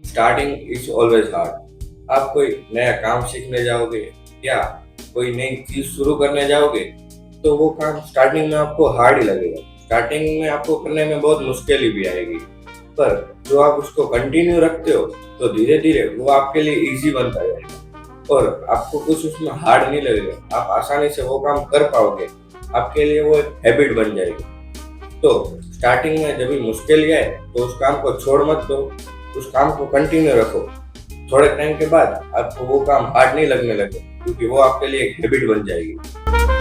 Starting is always hard. आप कोई नया काम सीखने जाओगे या कोई नई चीज शुरू करने जाओगे तो वो काम स्टार्टिंग में आपको हार्ड ही लगेगा। स्टार्टिंग में आपको करने में बहुत मुश्किल भी आएगी, पर जो आप उसको कंटिन्यू रखते हो तो धीरे धीरे वो आपके लिए इजी बनता जाएगा और आपको कुछ उसमें हार्ड नहीं लगेगा। आप आसानी से वो काम कर पाओगे, आपके लिए वो एक हैबिट बन जाएगी। तो स्टार्टिंग में जब भी मुश्किल आए तो उस काम को छोड़ मत दो, उस काम को कंटिन्यू रखो। थोड़े टाइम के बाद आपको वो काम हार्ड नहीं लगने लगे क्योंकि वो आपके लिए एक हैबिट बन जाएगी।